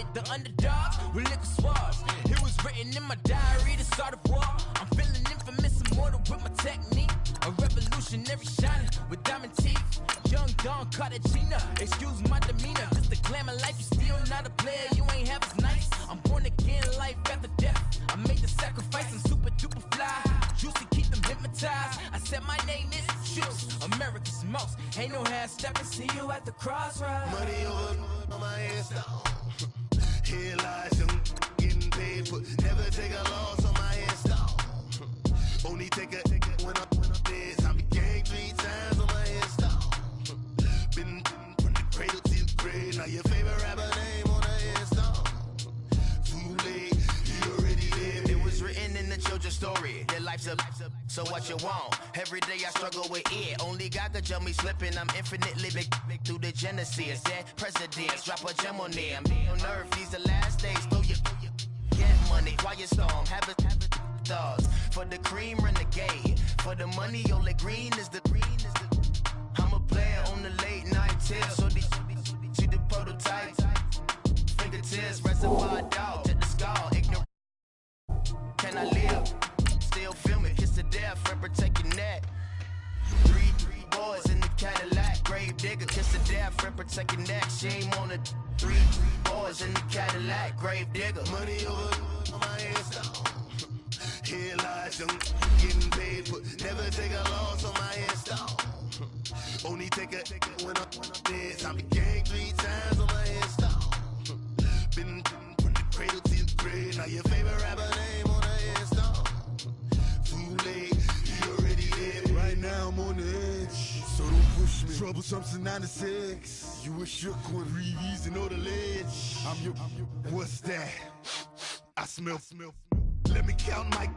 it, the underdog with liquor swabs. It was written in my diary, the start of war. I'm feeling infamous, immortal with my technique. A revolutionary shining with diamond teeth. Young Don Cartagena, excuse my demeanor. Just the glamour life, you still not a player, you ain't half as nice. I'm born again, life after death. I made the sacrifice, I'm super duper fly. Juicy, keep them hypnotized. I said my name is Juice, America's most. Ain't no half stepping, see you at the crossroads. Money over on my hands down. Here lies young, getting paid for. Never take a loss on my hands down. Only take a when I'm dead. I be gang 3 times on my hands down. Been from the cradle to the grave. Now your favorite rapper name on the hands down. Too late, you already dead. It was written in the children's story. Your life's a so what you want. Every day I struggle with it. Only God could jump me slipping. I'm infinitely big through the genesis. That presidents drop a gem on them. On earth, these the last days. Throw your get money. Quiet storm. Have it thoughts. For the cream, renegade. For the money, only green is the I'm a player on the late night tips. So these see the prototypes. Fingertips, reservoir dog. To the skull. Ignorant. Can I live? Still film it. Kiss to death. Friend, protect your neck. Three boys in the Cadillac. Grave digger. Kiss to death. Friend, protect your neck. Shame on the three boys in the Cadillac. Grave digger. Money over on my hands down. Here lies young, getting paid for. Never take a loss on my hands down. Only take a when I'm dead. I be gang 3 times on my hands down. Been from the cradle to the grave. Now your favorite rapper name on the hands down. Too late, you already dead. Right now I'm on the edge, so don't push me. Troublesome to 9 to 6. You a shook one, Reeves and know the ledge. I'm your. What's that? I smell. Let me count my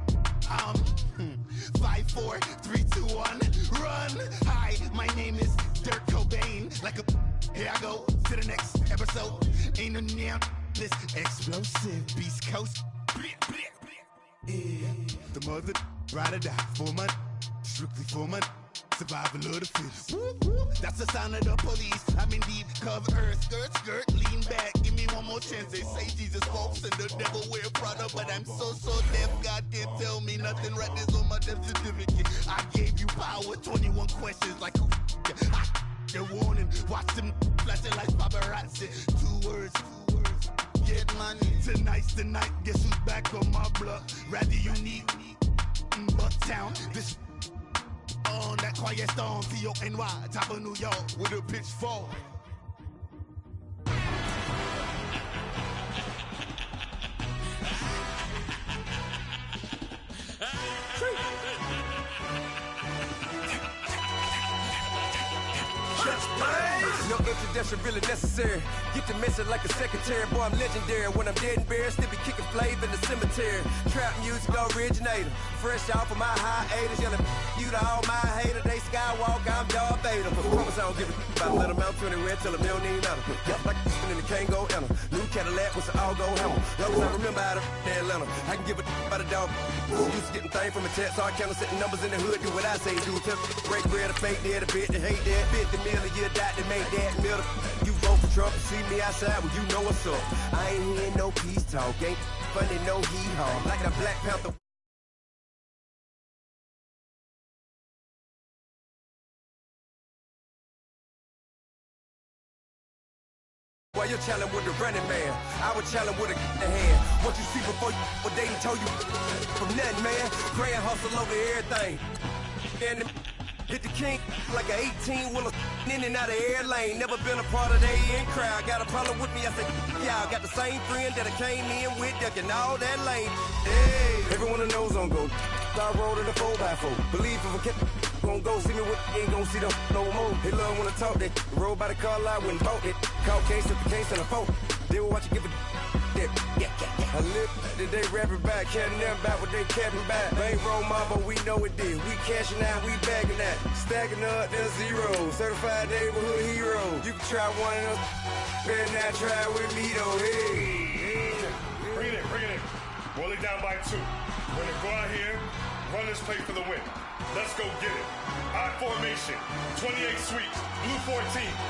5, 4, 3, 2, 1, run. Hi, my name is Dirk Cobain. Like a here I go to the next episode. Ain't no damn this explosive Beast Coast. Yeah. The mother ride or die for my strictly for my survival of the fittest. That's the sound of the police. I'm in deep cover earth, skirt, lean back. Give me one more chance. They say Jesus walks and the devil wear Prada, but I'm so deaf. God can't tell me nothing. Right this on my death certificate. I gave you power. 21 questions like who? They're warning. Watch them flashing like paparazzi. 2 words. Get money. Tonight's the night. Guess who's back on my block? Rather unique. Bucktown. This. On that quiet storm, T-O-N-Y, top of New York, with a pitchfork. No introduction really necessary. Get the message like a secretary. Boy, I'm legendary. When I'm dead and buried, still be kicking flavor in the cemetery. Trap music originator. Fresh off of my hiatus. Yelling you to all my haters. They skywalk, I'm Darth Vader. Promise I don't give a about let them out 20 red till a million ain't matter. Got like a spin in the Kango Anna. New Cadillac with an all-gold hammer. Long as I remember out of Atlanta. I can give a about a dog. Used to getting things from a text. Hard counter setting numbers in the hood. Do what I say do. Tell break bread, a fake dead, a bit, to hate that. 50 million, you die to make that middle. You vote for Trump, you see me outside, well you know what's up. I ain't hearing no peace talk, ain't funny, no hee-haw. Like the Black Panther. While you're challenging with the running man, I was challenging with a hand. What you see before you, what they told you from nothing, man. Grand hustle over everything. And hit the king like an 18-wheeler in and out of air lane. Never been a part of the in crowd. Got a problem with me, I said, y'all got the same friend that I came in with, ducking all that lane. Hey, everyone that knows on go. I rolled in the 4x4. Believe if I kept gon' go, see me with ain't gon' see them no more. They love when I talk that. Roll by the car lot when bought it. Call case if the case on the phone. They will watch you give a that. I live today rapping back, caring them back what they capping back. Ain't roll my, but we know it did. We cashing out, we bagging that. Stacking up, there's zero. Certified neighborhood hero. You can try one of them. Better not try with me though. Hey. Bring it in. Roll it down by 2. We're gonna go out here, run this play for the win. Let's go get it. I formation, 28 sweeps, blue 14.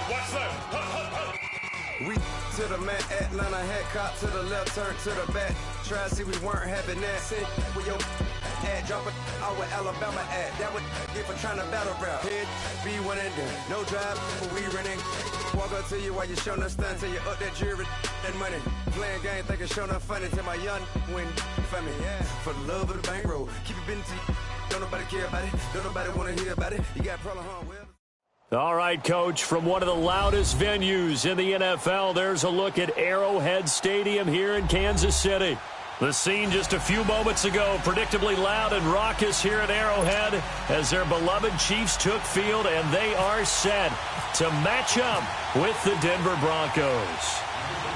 Watch left. Hup. We to the mat, Atlanta hat cop to the left, turn to the back. Try to see we weren't having that. Sit with your ad, drop it out with Alabama ad. That would get for trying to battle rap. Head, be one and done. No drive, but we running. Walk up to you while you showing us stun till you up that jury and money. Playing game, thinking showing up funny till my young win for me. Yeah. For the love of the bankroll, keep it been to you. Don't nobody care about it. Don't nobody want to hear about it. You got problem, huh? Well. All right, Coach, from one of the loudest venues in the NFL, there's a look at Arrowhead Stadium here in Kansas City. The scene just a few moments ago, predictably loud and raucous here at Arrowhead as their beloved Chiefs took field, and they are set to match up with the Denver Broncos.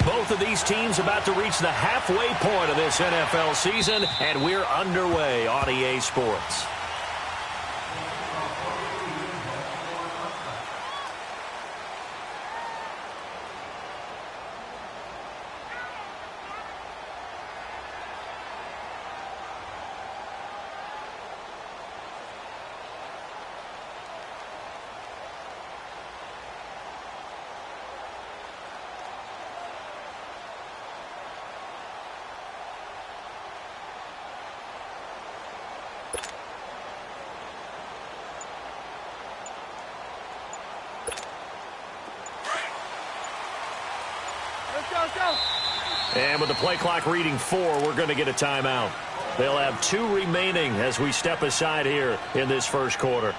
Both of these teams about to reach the halfway point of this NFL season, and we're underway on EA Sports. And with the play clock reading 4, we're going to get a timeout. They'll have 2 remaining as we step aside here in this first quarter.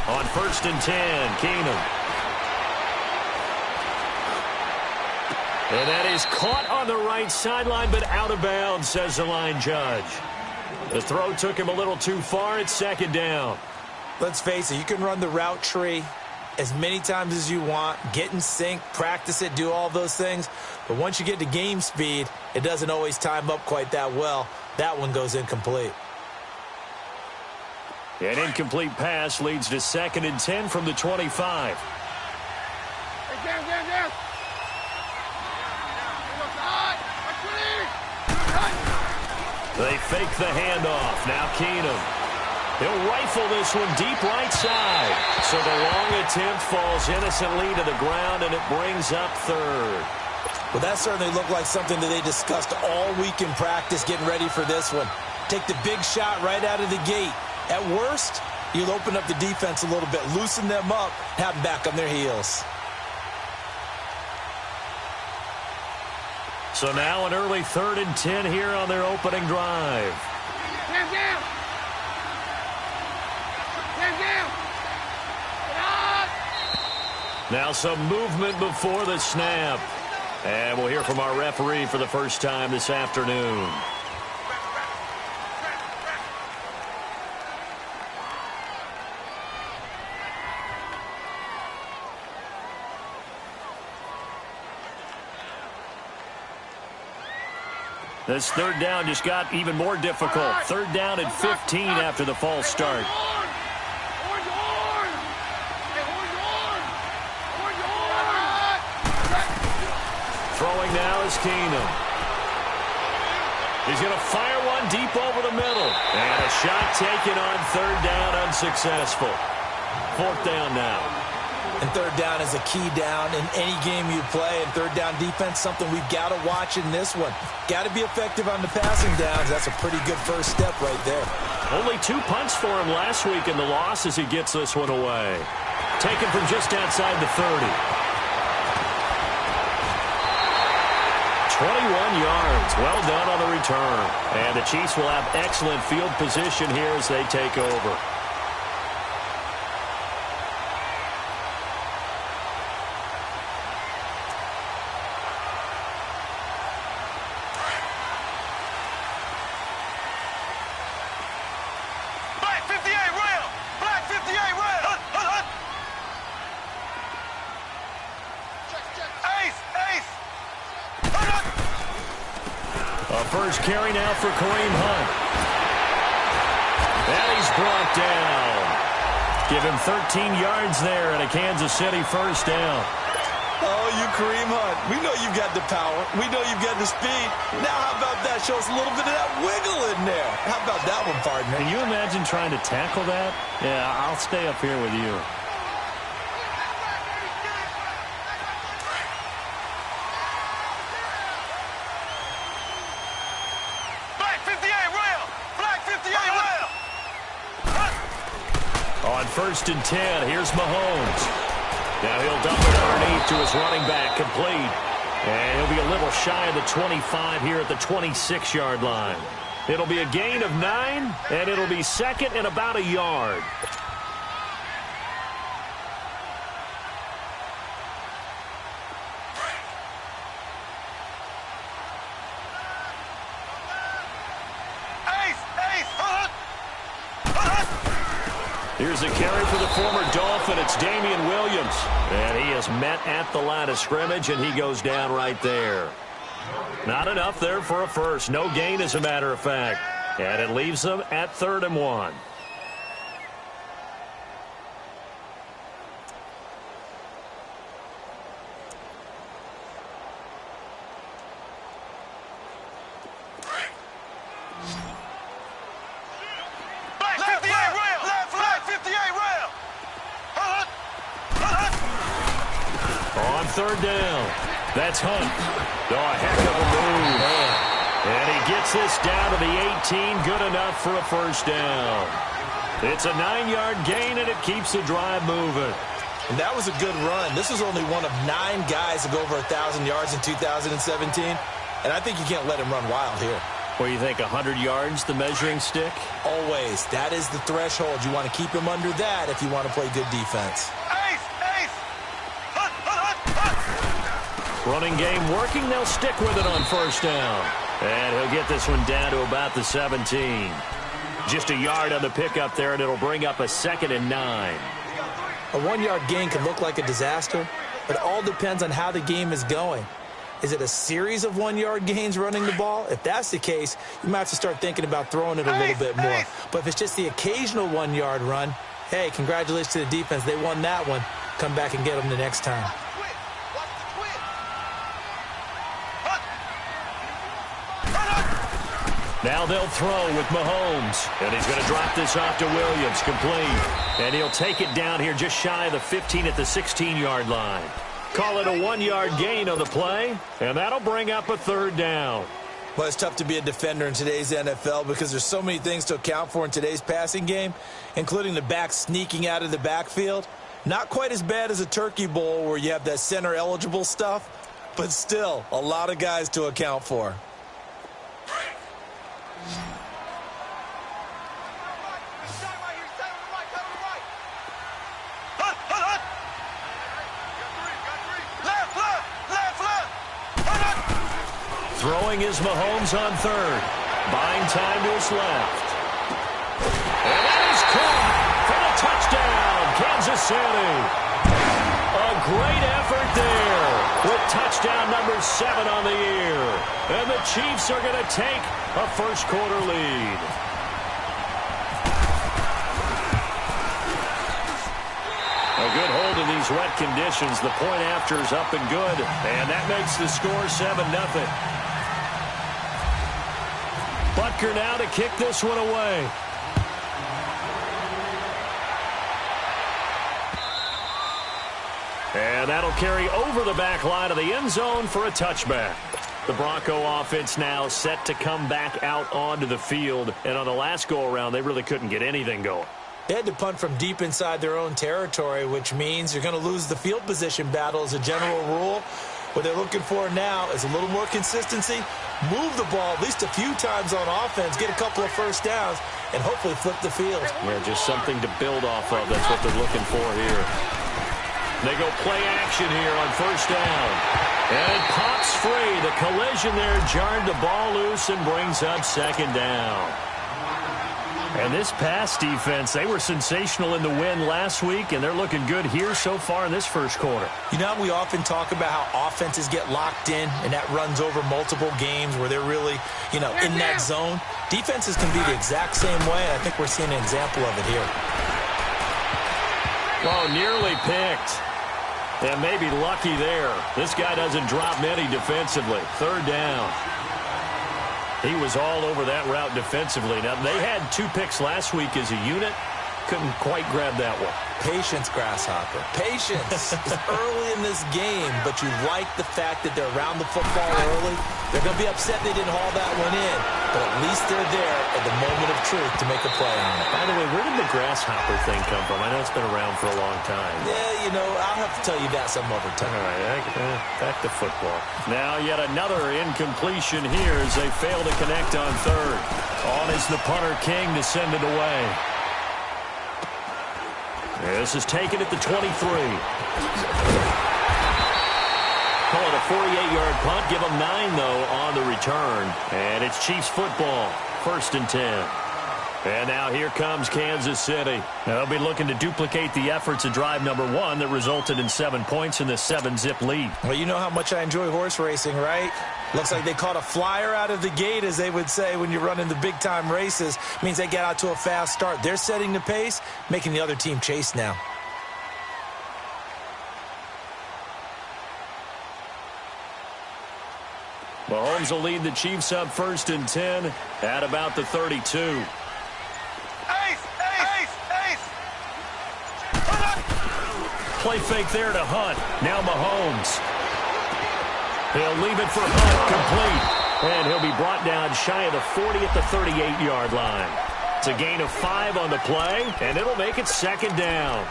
On 1st and 10, Keenum. And that is caught on the right sideline, but out of bounds, says the line judge. The throw took him a little too far. It's 2nd down. Let's face it, you can run the route tree as many times as you want, get in sync, practice it, do all those things. But once you get to game speed, it doesn't always time up quite that well. That one goes incomplete. An incomplete pass leads to 2nd and 10 from the 25. They fake the handoff. Now Keenum. He'll rifle this one deep right side. So the long attempt falls innocently to the ground, and it brings up 3rd. Well, that certainly looked like something that they discussed all week in practice getting ready for this one. Take the big shot right out of the gate. At worst, you'll open up the defense a little bit, loosen them up, have them back on their heels. So now an early 3rd and 10 here on their opening drive. Now some movement before the snap. And we'll hear from our referee for the first time this afternoon. This 3rd down just got even more difficult. 3rd down and 15 after the false start. Throwing now is Keenum. He's going to fire one deep over the middle. And a shot taken on 3rd down, unsuccessful. 4th down now. And 3rd down is a key down in any game you play. And 3rd down defense, something we've got to watch in this one. Got to be effective on the passing downs. That's a pretty good first step right there. Only 2 punts for him last week in the loss as he gets this one away. Taken from just outside the 30. 21 yards. Well done on the return. And the Chiefs will have excellent field position here as they take over. First carry now for Kareem Hunt. And he's brought down. Give him 13 yards there and a Kansas City first down. Oh, you Kareem Hunt. We know you've got the power. We know you've got the speed. Now how about that? Show us a little bit of that wiggle in there. How about that one, partner? Can you imagine trying to tackle that? Yeah, I'll stay up here with you. Flag 58 rail. Flag 58 rail. On 1st and 10, here's Mahomes. Now he'll dump it underneath to his running back, complete. And he'll be a little shy of the 25 here at the 26-yard line. It'll be a gain of 9, and it'll be second and about a yard. Here's a carry for the former Dolphin. It's Damian Williams. And he is met at the line of scrimmage, and he goes down right there. Not enough there for a first. No gain, as a matter of fact. And it leaves them at 3rd and 1. On 3rd down, that's Hunt. Oh, a heck of a move. And he gets this down to the 18, good enough for a first down. It's a 9-yard gain, and it keeps the drive moving. And that was a good run. This is only one of 9 guys to go over 1,000 yards in 2017. And I think you can't let him run wild here. What do you think, 100 yards, the measuring stick? Always. That is the threshold. You want to keep him under that if you want to play good defense. Running game working. They'll stick with it on 1st down. And he'll get this one down to about the 17. Just a yard on the pickup there, and it'll bring up a 2nd and 9. A 1-yard gain can look like a disaster, but it all depends on how the game is going. Is it a series of 1-yard gains running the ball? If that's the case, you might have to start thinking about throwing it a little bit more. But if it's just the occasional 1-yard run, hey, congratulations to the defense. They won that one. Come back and get them the next time. Now they'll throw with Mahomes. And he's going to drop this off to Williams, complete. And he'll take it down here just shy of the 15 at the 16-yard line. Call it a 1-yard gain on the play, and that'll bring up a 3rd down. Well, it's tough to be a defender in today's NFL because there's so many things to account for in today's passing game, including the back sneaking out of the backfield. Not quite as bad as a Turkey Bowl where you have that center-eligible stuff, but still a lot of guys to account for. Throwing is Mahomes on 3rd. Buying time to his left. And that is caught for the touchdown, Kansas City. A great effort there with touchdown number 7 on the year. And the Chiefs are going to take a first-quarter lead. A good hold in these wet conditions. The point after is up and good. And that makes the score 7-0. Butker now to kick this one away. And that'll carry over the back line of the end zone for a touchback. The Bronco offense now set to come back out onto the field. And on the last go-around, they really couldn't get anything going. They had to punt from deep inside their own territory, which means you're going to lose the field position battle as a general rule. What they're looking for now is a little more consistency, move the ball at least a few times on offense, get a couple of first downs, and hopefully flip the field. Yeah, just something to build off of. That's what they're looking for here. They go play action here on 1st down. And it pops free. The collision there jarred the ball loose and brings up 2nd down. And this pass defense, they were sensational in the win last week, and they're looking good here so far in this first quarter. You know, we often talk about how offenses get locked in, and that runs over multiple games where they're really, in that zone. Defenses can be the exact same way, and I think we're seeing an example of it here. Oh, nearly picked. And maybe lucky there. This guy doesn't drop many defensively. Third down. He was all over that route defensively. Now, they had 2 picks last week as a unit. Couldn't quite grab that one. Patience, Grasshopper. Patience is early in this game, but you like the fact that they're around the football early. They're going to be upset they didn't haul that one in, but at least they're there at the moment of truth to make a play on it. By the way, where did the Grasshopper thing come from? I know it's been around for a long time. Yeah, I'll have to tell you that some other time. All right, back to football. Now yet another incompletion here as they fail to connect on third. On is the punter King to send it away. This is taken at the 23. Call it a 48-yard punt. Give them 9, though, on the return. And it's Chiefs football. 1st and 10. And now here comes Kansas City. They'll be looking to duplicate the efforts of drive number 1 that resulted in 7 points in the 7-zip lead. Well, you know how much I enjoy horse racing, right? Looks like they caught a flyer out of the gate, as they would say when you're running the big-time races. Means they get out to a fast start. They're setting the pace, making the other team chase now. Mahomes will lead the Chiefs up 1st and 10 at about the 32. Play fake there to Hunt. Now Mahomes. He'll leave it for Hunt, complete. And he'll be brought down shy of the 40 at the 38-yard line. It's a gain of 5 on the play, and it'll make it 2nd down.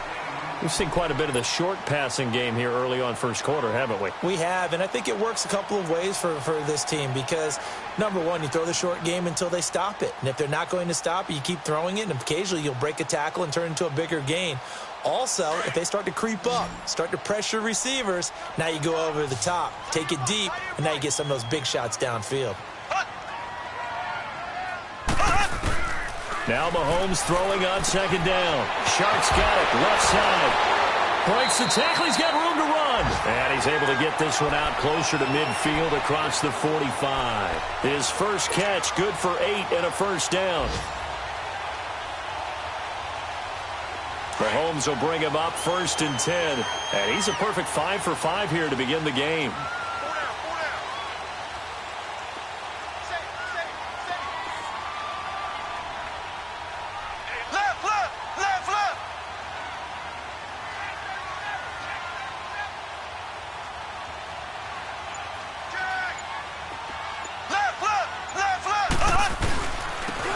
We've seen quite a bit of the short passing game here early on first quarter, haven't we? We have, and I think it works a couple of ways for this team because, number one, you throw the short game until they stop it. And if they're not going to stop it, you keep throwing it, and occasionally you'll break a tackle and turn it into a bigger gain. Also, if they start to creep up, start to pressure receivers, now you go over the top, take it deep, and now you get some of those big shots downfield. Now Mahomes throwing on 2nd down. Sharks got it, left side. Breaks the tackle, he's got room to run. And he's able to get this one out closer to midfield across the 45. His first catch, good for 8 and a 1st down. Mahomes will bring him up 1st and 10. And he's a perfect 5 for 5 here to begin the game.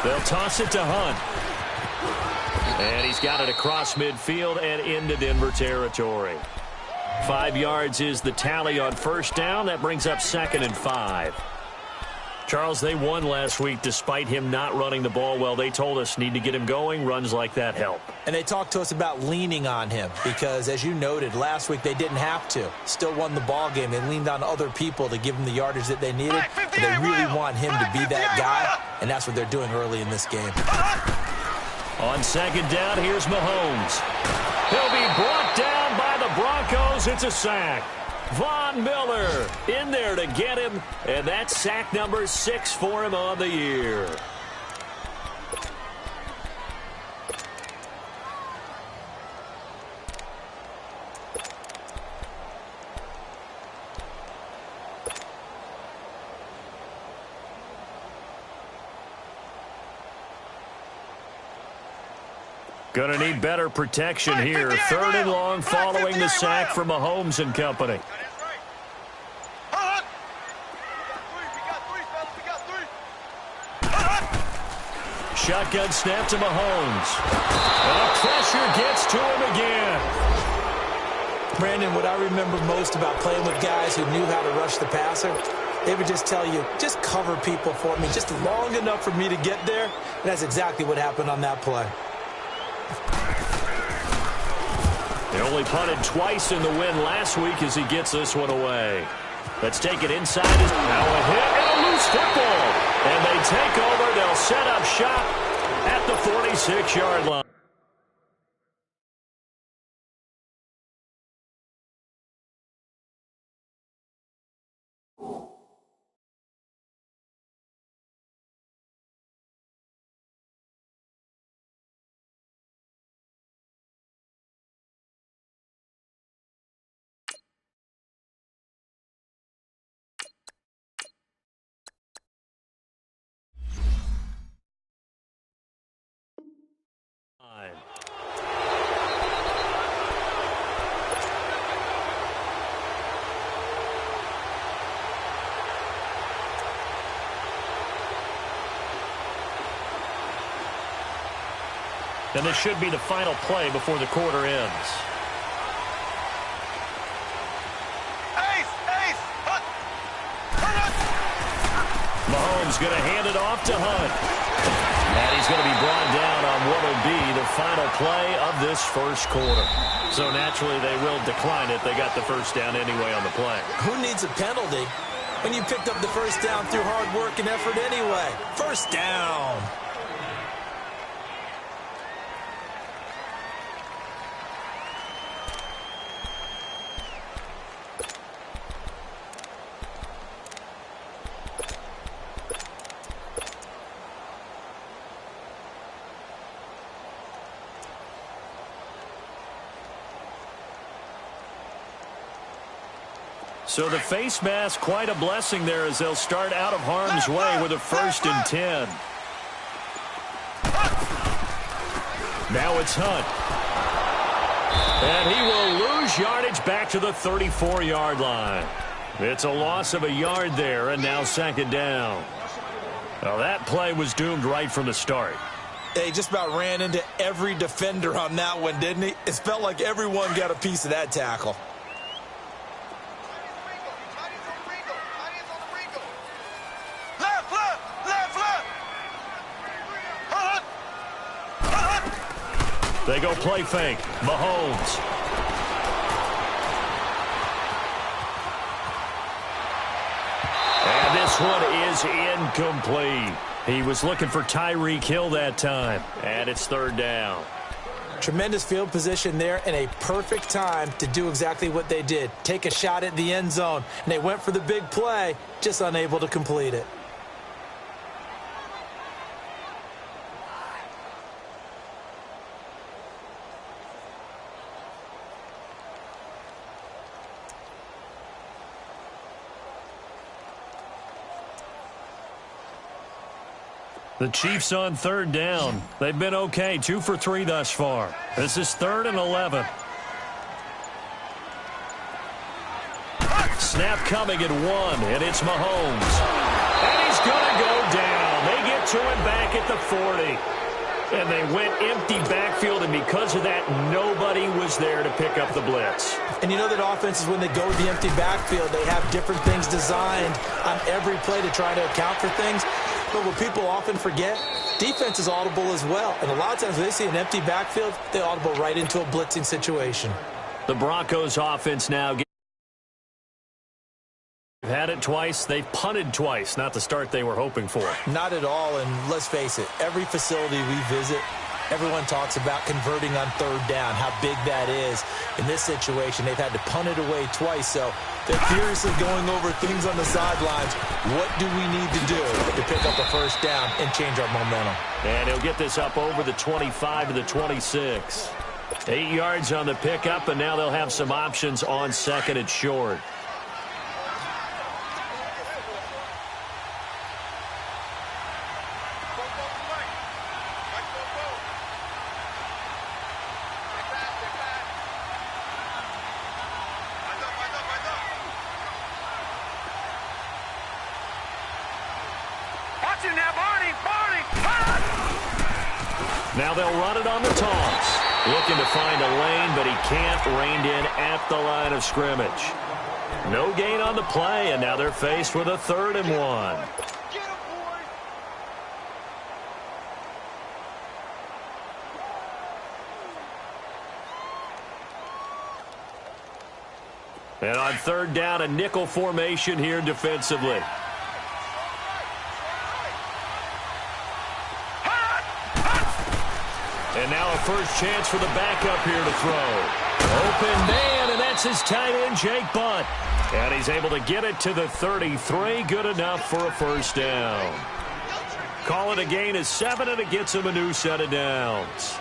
They'll toss it to Hunt. And he's got it across midfield and into Denver territory. 5 yards is the tally on 1st down. That brings up 2nd and 5. Charles, they won last week despite him not running the ball well. They told us need to get him going. Runs like that help. And they talked to us about leaning on him because, as you noted, last week they didn't have to. Still won the ball game. They leaned on other people to give them the yardage that they needed. But they really want him to be that guy, and that's what they're doing early in this game. On 2nd down, here's Mahomes. He'll be brought down by the Broncos. It's a sack. Von Miller in there to get him, and that's sack number 6 for him on the year. Going to need better protection here. 3rd and long following the sack from Mahomes and company. Shotgun snap to Mahomes. And pressure gets to him again. Brandon, what I remember most about playing with guys who knew how to rush the passer, they would just tell you, just cover people for me, just long enough for me to get there. And that's exactly what happened on that play. They only punted twice in the win last week as he gets this one away. Let's take it inside. Now a hit and a loose football. And they take over. They'll set up shop at the 46-yard line. And this should be the final play before the quarter ends. Mahomes going to hand it off to Hunt. And he's going to be brought down on what will be the final play of this first quarter. So naturally they will decline it. They got the first down anyway on the play. Who needs a penalty when you picked up the first down through hard work and effort anyway? First down. So the face mask, quite a blessing there as they'll start out of harm's way with a 1st and 10. Now it's Hunt. And he will lose yardage back to the 34-yard line. It's a loss of a yard there, and now 2nd down. Well, that play was doomed right from the start. He just about ran into every defender on that one, didn't he? It felt like everyone got a piece of that tackle. They go play fake. Mahomes. And this one is incomplete. He was looking for Tyreek Hill that time. And it's 3rd down. Tremendous field position there and a perfect time to do exactly what they did. Take a shot at the end zone. And they went for the big play, just unable to complete it. The Chiefs on 3rd down. They've been okay, 2 for 3 thus far. This is 3rd and 11. Snap coming at 1, and it's Mahomes. And he's going to go down. They get to him back at the 40. And they went empty backfield, and because of that, nobody was there to pick up the blitz. And you know that offenses, when they go with the empty backfield, they have different things designed on every play to try to account for things. But what people often forget, defense is audible as well. And a lot of times when they see an empty backfield, they audible right into a blitzing situation. The Broncos offense now they've had it twice. They've punted twice. Not the start they were hoping for. Not at all. And let's face it, every facility we visit, everyone talks about converting on 3rd down, how big that is. In this situation, they've had to punt it away twice. So they're furiously going over things on the sidelines. What do we need to do to pick up a 1st down and change our momentum? And he'll get this up over the 25 to the 26. 8 yards on the pickup, and now they'll have some options on 2nd and short. Now they'll run it on the toss. Looking to find a lane, but he can't. Reined in at the line of scrimmage. No gain on the play, and now they're faced with a 3rd and 1. And on 3rd down, a nickel formation here defensively. first chance for the backup here to throw. Open man, and that's his tight end, Jake Butt. And he's able to get it to the 33. Good enough for a first down. Call it a gain of 7, and it gets him a new set of downs.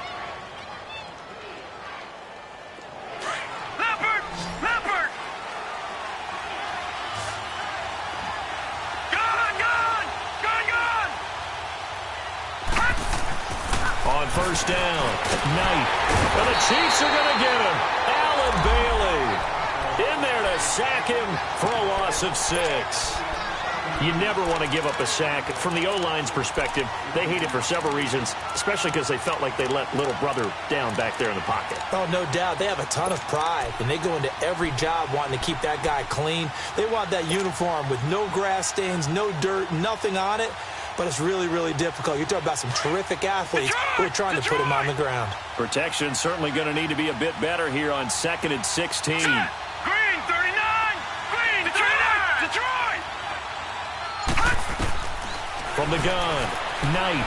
On first down, Knight. And the Chiefs are going to get him. Allen Bailey in there to sack him for a loss of 6. You never want to give up a sack. From the O-line's perspective, they hate it for several reasons, especially because they felt like they let little brother down back there in the pocket. Oh, no doubt. They have a ton of pride, and they go into every job wanting to keep that guy clean. They want that uniform with no grass stains, no dirt, nothing on it. But it's really, really difficult. You're talking about some terrific athletes who are trying to put him on the ground. Protection certainly going to need to be a bit better here on 2nd and 16. Green, 39! Green, Detroit! From the gun, Knight.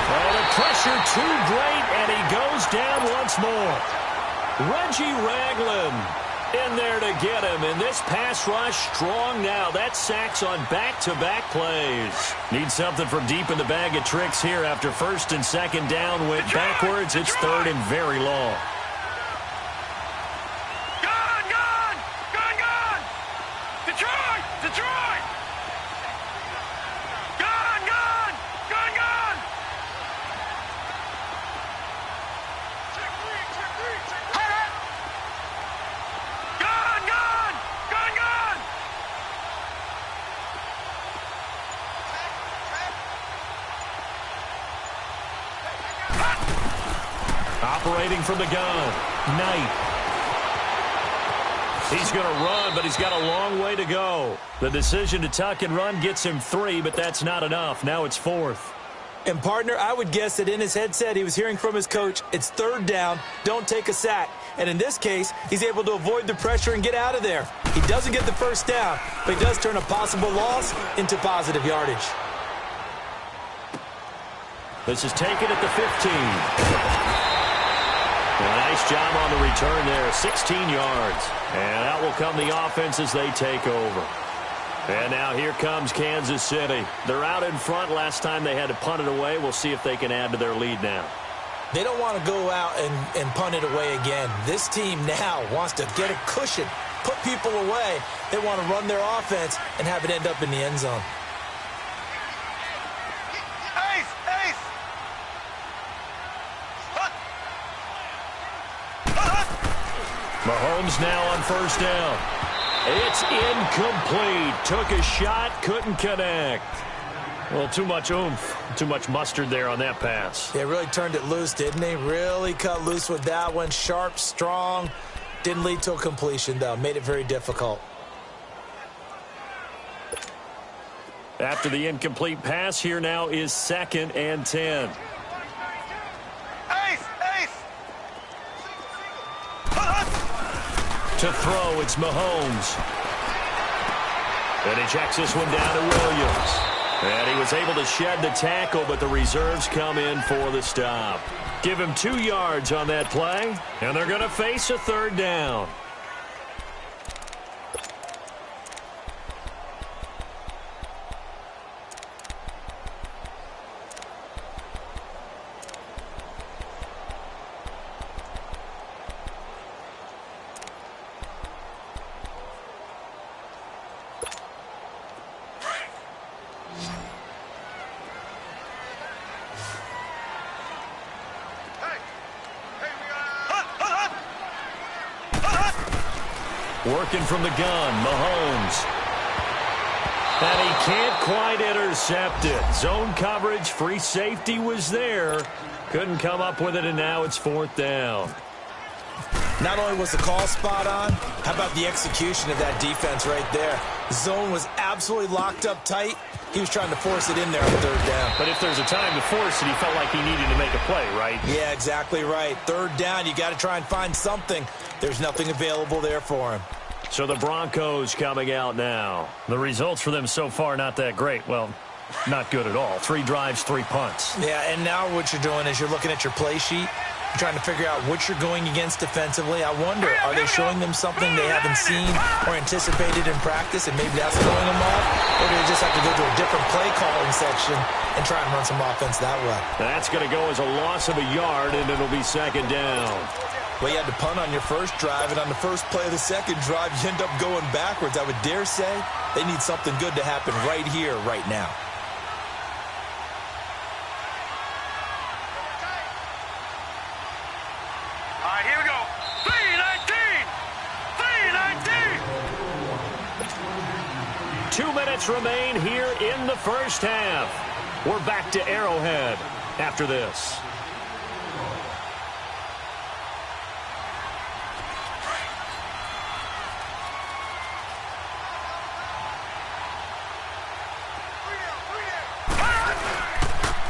Oh, the pressure too great, and he goes down once more. Reggie Ragland in there to get him, and this pass rush strong now. That sacks on back-to-back plays. Need something from deep in the bag of tricks here after 1st and 2nd down went backwards. It's 3rd and very long. Gun! Detroit! Gun! Operating from the gun, Knight. He's going to run, but he's got a long way to go. The decision to tuck and run gets him 3, but that's not enough. Now it's 4th. And, partner, I would guess that in his headset he was hearing from his coach, it's 3rd down, don't take a sack. And in this case, he's able to avoid the pressure and get out of there. He doesn't get the first down, but he does turn a possible loss into positive yardage. This is taken at the 15. Nice job on the return there, 16 yards. And out will come the offense as they take over. And now here comes Kansas City. They're out in front. Last time they had to punt it away. We'll see if they can add to their lead now. They don't want to go out and punt it away again. This team now wants to get a cushion, put people away. They want to run their offense and have it end up in the end zone. Mahomes now on first down. It's incomplete. Took a shot, couldn't connect. Well, too much oomph, too much mustard there on that pass. They really turned it loose, didn't they? Really cut loose with that one. Sharp, strong. Didn't lead to a completion, though. Made it very difficult. After the incomplete pass, here now is 2nd and 10. To throw, it's Mahomes. And he checks this one down to Williams. And he was able to shed the tackle, but the reserves come in for the stop. Give him 2 yards on that play, and they're going to face a 3rd down. Working from the gun, Mahomes. And he can't quite intercept it. Zone coverage, free safety was there. Couldn't come up with it, and now it's 4th down. Not only was the call spot on, how about the execution of that defense right there? Zone was absolutely locked up tight. He was trying to force it in there on 3rd down. But if there's a time to force it, he felt like he needed to make a play, right? Yeah, exactly right. 3rd down, you got to try and find something. There's nothing available there for him. So the Broncos coming out now. The results for them so far not that great. Well, Not good at all. 3 drives, 3 punts. Yeah, and now what you're doing is you're looking at your play sheet. You're trying to figure out what you're going against defensively. I wonder, are they showing them something they haven't seen or anticipated in practice, and maybe that's throwing them off? Or do they just have to go to a different play calling section and try and run some offense that way? That's going to go as a loss of a yard, and it'll be 2nd down. Well, you had to punt on your first drive, and on the first play of the second drive, you end up going backwards. I would dare say they need something good to happen right here, right now. All right, here we go. 3:19. 2 minutes remain here in the first half. We're back to Arrowhead after this.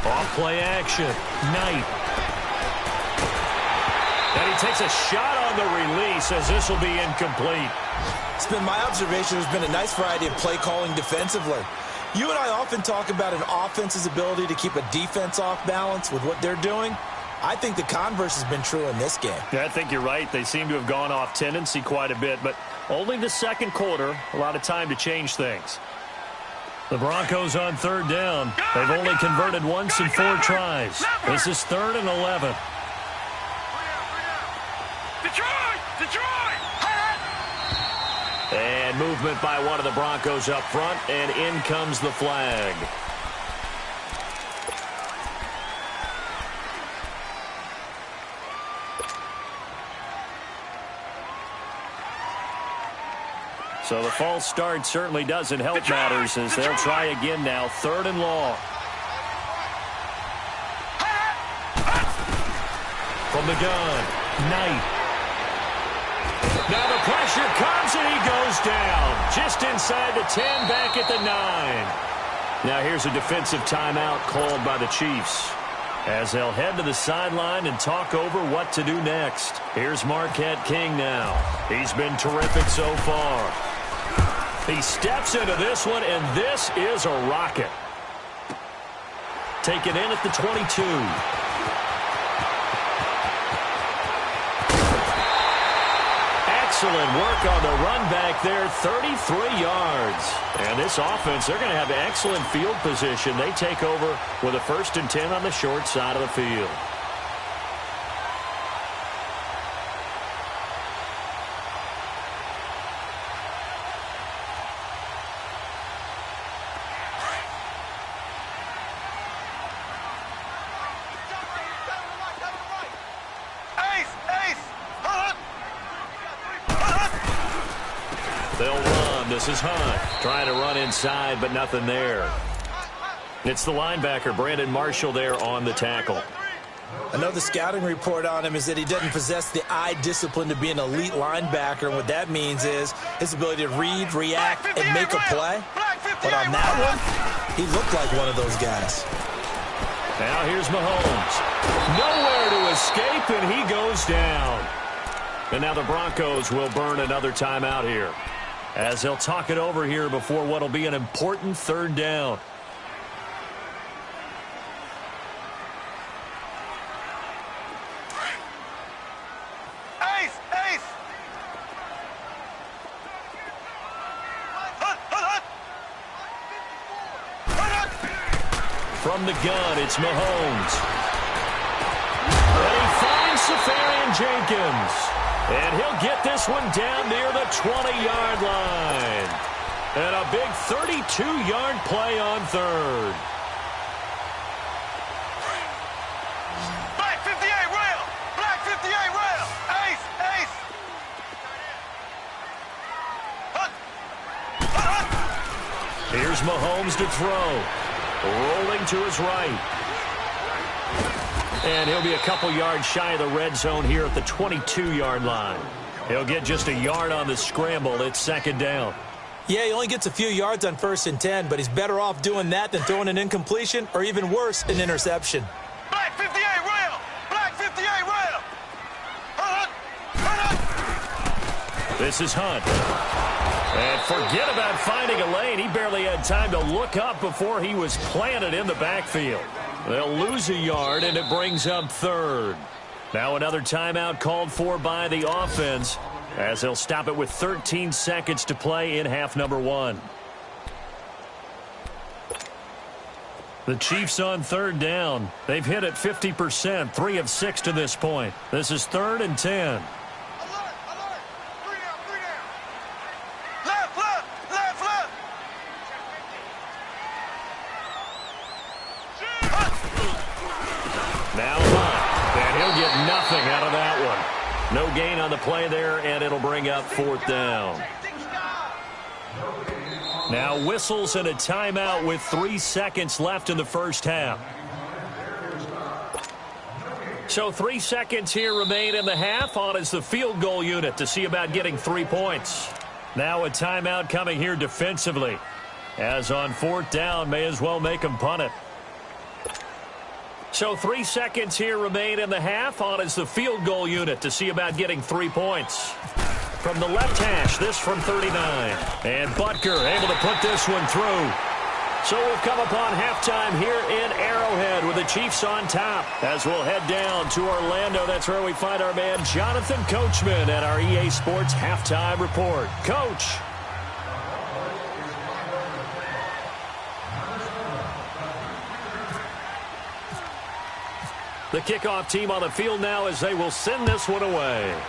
Off-play action. Knight. And he takes a shot on the release as this will be incomplete. It's been my observation there's been a nice variety of play calling defensively. You and I often talk about an offense's ability to keep a defense off balance with what they're doing. I think the converse has been true in this game. Yeah, I think you're right. They seem to have gone off tendency quite a bit, but only the second quarter, a lot of time to change things. The Broncos on 3rd down. They've only converted once in 4 tries. This is 3rd and 11. Detroit! And movement by one of the Broncos up front, and in comes the flag. So the false start certainly doesn't help matters as they'll try again now. 3rd and long. From the gun, Knight. Now the pressure comes and he goes down. Just inside the 10, back at the 9. Now here's a defensive timeout called by the Chiefs as they'll head to the sideline and talk over what to do next. Here's Marquette King now. He's been terrific so far. He steps into this one, and this is a rocket. Taken in at the 22. Excellent work on the run back there, 33 yards. And this offense, they're going to have excellent field position. They take over with a 1st and 10 on the short side of the field. They'll run. This is Hunt trying to run inside, but nothing there. It's the linebacker, Brandon Marshall, there on the tackle. I know the scouting report on him is that he doesn't possess the eye discipline to be an elite linebacker, and what that means is his ability to read, react, and make a play. But on that one, he looked like one of those guys. Now here's Mahomes. Nowhere to escape, and he goes down. And now the Broncos will burn another timeout here as they'll talk it over here before what will be an important 3rd down. From the gun, it's Mahomes. And he finds Safarian Jenkins. And he'll get this one down near the 20-yard line. And a big 32-yard play on 3rd. Black 58 rail! Black 58 rail! Ace! Here's Mahomes to throw. Rolling to his right. And he'll be a couple yards shy of the red zone here at the 22-yard line. He'll get just a yard on the scramble. It's 2nd down. Yeah, he only gets a few yards on 1st and 10, but he's better off doing that than throwing an incompletion or even worse, an interception. Black 58 rail! Black 58 rail! This is Hunt. And forget about finding a lane. He barely had time to look up before he was planted in the backfield. They'll lose a yard, and it brings up third. Now another timeout called for by the offense, as they'll stop it with 13 seconds to play in half number one. The Chiefs on third down. They've hit it 50%, 3 of 6 to this point. This is 3rd and 10. Now Hunt, and he'll get nothing out of that one. No gain on the play there, and it'll bring up 4th down. Now whistles and a timeout with 3 seconds left in the first half. So 3 seconds here remain in the half. On is the field goal unit to see about getting 3 points. Now a timeout coming here defensively. As on 4th down, may as well make them punt it. So 3 seconds here remain in the half. On is the field goal unit to see about getting 3 points. From the left hash, this from 39. And Butker able to put this one through. So we've come upon halftime here in Arrowhead with the Chiefs on top. As we'll head down to Orlando, that's where we find our man Jonathan Coachman at our EA Sports Halftime Report. Coach. The kickoff team on the field now as they will send this one away.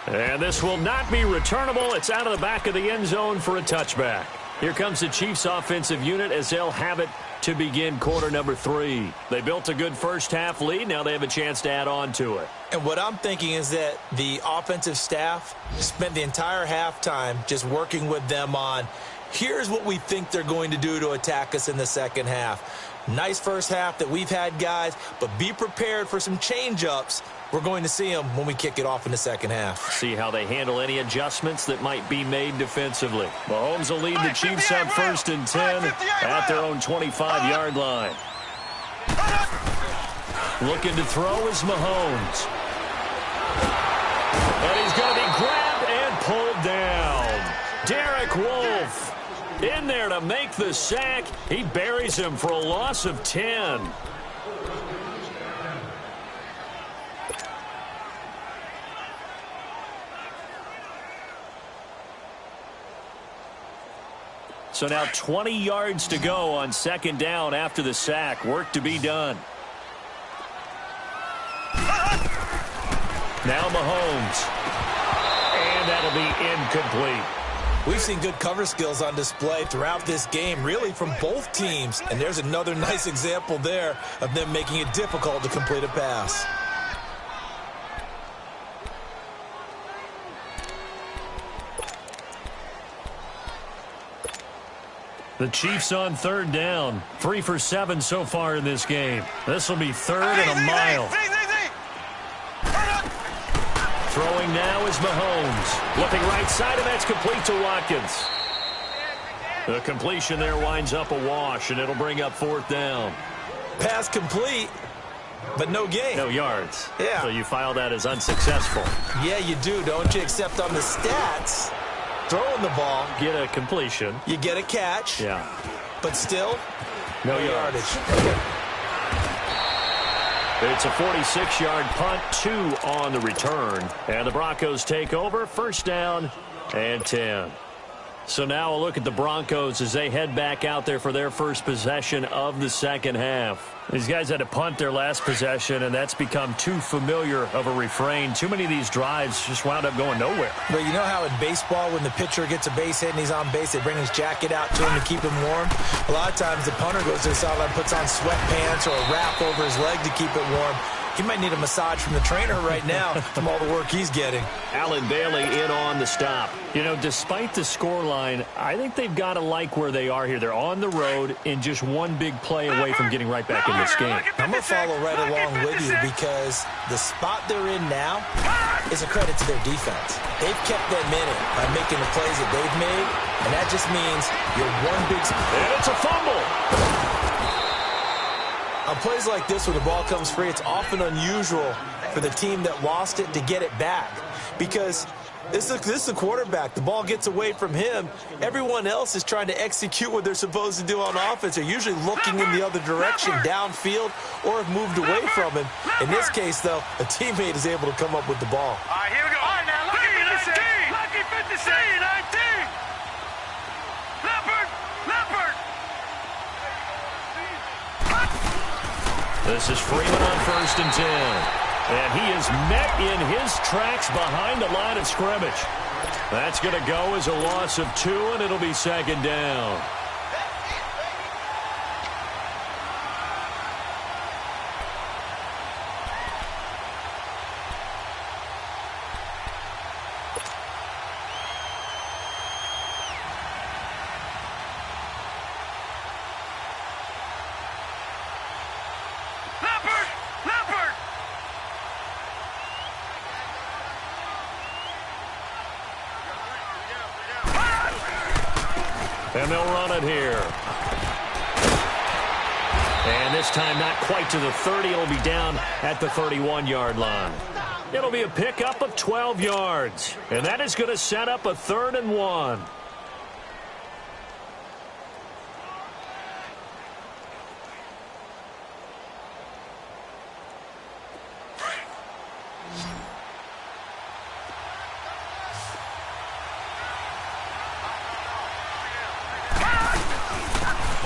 And this will not be returnable. It's out of the back of the end zone for a touchback. Here comes the Chiefs offensive unit as they'll have it to begin quarter number 3. They built a good first half lead. Now they have a chance to add on to it. And what I'm thinking is that the offensive staff spent the entire halftime just working with them on, here's what we think they're going to do to attack us in the second half. Nice first half that we've had, guys, but be prepared for some change-ups. We're going to see them when we kick it off in the second half. See how they handle any adjustments that might be made defensively. Mahomes will lead the Chiefs up 1st and 10 at their own 25-yard line. Looking to throw is Mahomes. And he's going to be grabbed and pulled down. Derek Wolfe in there to make the sack. He buries him for a loss of 10. So now 20 yards to go on 2nd down after the sack. Work to be done. Now Mahomes. And that'll be incomplete. We've seen good cover skills on display throughout this game, really from both teams. And there's another nice example there of them making it difficult to complete a pass. The Chiefs on 3rd down. 3 for 7 so far in this game. This will be 3rd and a mile. Throwing now is Mahomes. Looking right side, and that's complete to Watkins. The completion there winds up a wash, and it'll bring up 4th down. Pass complete, but no gain. No yards. Yeah. So you file that as unsuccessful. Yeah, you do, don't you? Except on the stats, throwing the ball. Get a completion. You get a catch. Yeah. But still, no yardage. It's a 46-yard punt, 2 on the return. And the Broncos take over, 1st down and 10. So now a look at the Broncos as they head back out there for their first possession of the second half. These guys had to punt their last possession, and that's become too familiar of a refrain. Too many of these drives just wound up going nowhere. But you know how in baseball, when the pitcher gets a base hit and he's on base, they bring his jacket out to him to keep him warm? A lot of times the punter goes to the sideline, puts on sweatpants or a wrap over his leg to keep it warm. He might need a massage from the trainer right now from all the work he's getting. Allen Bailey in on the stop. You know, despite the scoreline, I think they've got to like where they are here. They're on the road and just one big play away from getting right back in this game. I'm going to follow right along with you because the spot they're in now is a credit to their defense. They've kept them in it by making the plays that they've made, and that just means you're one big... And it's a fumble. On plays like this where the ball comes free, it's often unusual for the team that lost it to get it back because this is the quarterback. The ball gets away from him. Everyone else is trying to execute what they're supposed to do on offense. They're usually looking in the other direction, downfield, or have moved away from him. In this case, though, a teammate is able to come up with the ball. All right, here we go. All right, now, lucky 56. Lucky 56. 19. Leopard. This is Freeman on 1st and 10. And he is met in his tracks behind the line of scrimmage. That's going to go as a loss of 2, and it'll be 2nd down. And they'll run it here. And this time not quite to the 30. It'll be down at the 31-yard line. It'll be a pickup of 12 yards. And that is going to set up a 3rd and 1.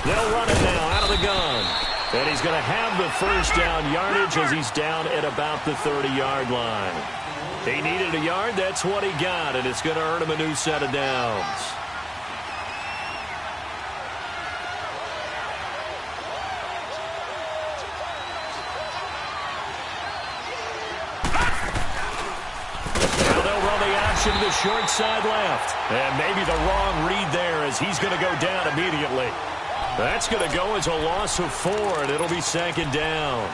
They'll run it now out of the gun. And he's going to have the 1st down yardage as he's down at about the 30-yard line. He needed a yard. That's what he got, and it's going to earn him a new set of downs. Now they'll run the option to the short side left. And maybe the wrong read there as he's going to go down immediately. That's going to go as a loss of 4, and it'll be 2nd down.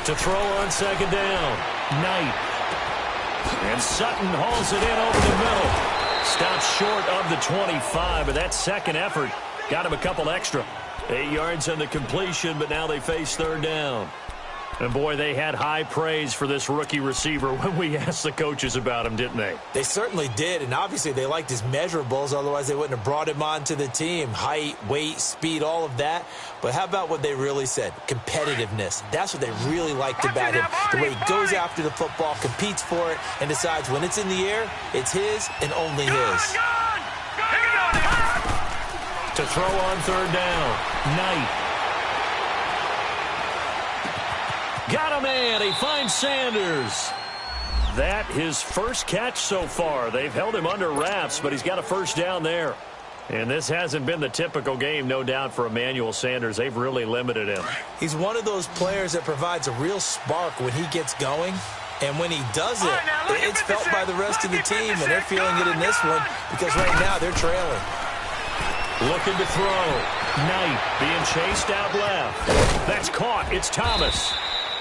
To throw on 2nd down. Knight. And Sutton hauls it in over the middle. Stops short of the 25, but that second effort got him a couple extra. 8 yards on the completion, but now they face 3rd down. And, boy, they had high praise for this rookie receiver when we asked the coaches about him, didn't they? They certainly did, and obviously they liked his measurables. Otherwise, they wouldn't have brought him onto the team. Height, weight, speed, all of that. But how about what they really said? Competitiveness. That's what they really liked about him. The way he goes after the football, competes for it, and decides when it's in the air, it's his and only his. To throw on 3rd down. Knight. Got a man. He finds Sanders. That his first catch so far. They've held him under wraps, but he's got a 1st down there. And this hasn't been the typical game, no doubt, for Emmanuel Sanders. They've really limited him. He's one of those players that provides a real spark when he gets going. And when he does it, it's felt by the rest of the team, and they're feeling it in this one because right now they're trailing. Looking to throw. Knight being chased out left. That's caught. It's Thomas.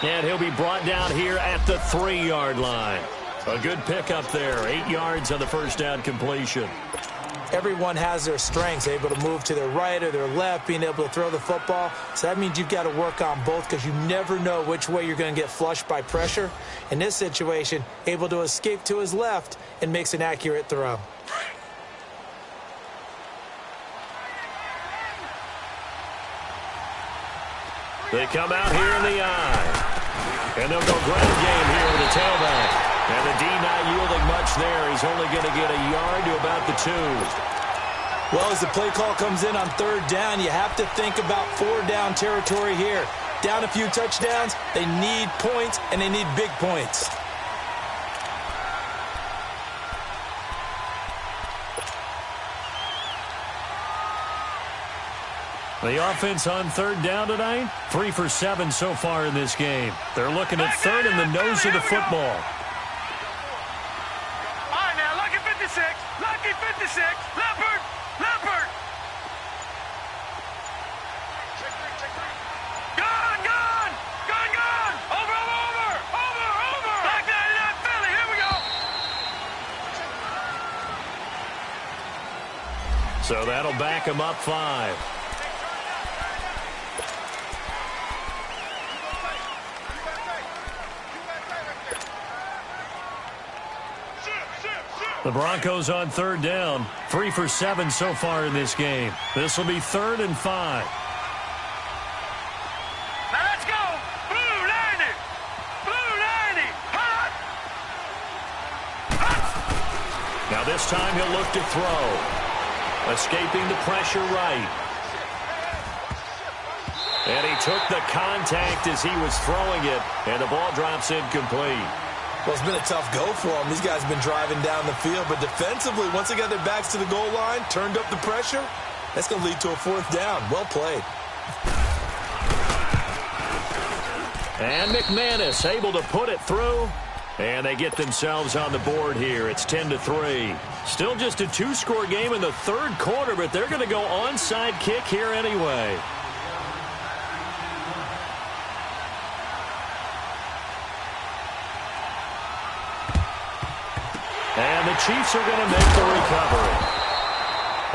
And he'll be brought down here at the 3-yard line. A good pickup there. 8 yards on the 1st down completion. Everyone has their strengths, able to move to their right or their left, being able to throw the football. So that means you've got to work on both because you never know which way you're going to get flushed by pressure. In this situation, able to escape to his left and makes an accurate throw. They come out here in the eye. And they'll go ground game here with the tailback. And the D not yielding much there. He's only going to get a yard to about the 2. Well, as the play call comes in on 3rd down, you have to think about 4-down territory here. Down a few touchdowns, they need points, and they need big points. The offense on third down tonight, 3 for 7 so far in this game. They're looking at third in the nose of the football. All right, now, lucky 56, lucky 56, Leopard, Leopard. Gone, gone, gone, gone. Over, over, over, over. Black 99 Philly, here we go. So that'll back him up 5. The Broncos on third down, 3 for 7 so far in this game. This will be 3rd and 5. Now let's go. Blue 90. Blue 90. Hot. Hot. Now this time he'll look to throw. Escaping the pressure right. And he took the contact as he was throwing it, and the ball drops incomplete. Well, it's been a tough go for them. These guys have been driving down the field, but defensively, once they got their backs to the goal line, turned up the pressure, that's going to lead to a 4th down. Well played. And McManus able to put it through, and they get themselves on the board here. It's 10-3. Still just a 2-score game in the 3rd quarter, but they're going to go onside kick here anyway. And the Chiefs are going to make the recovery.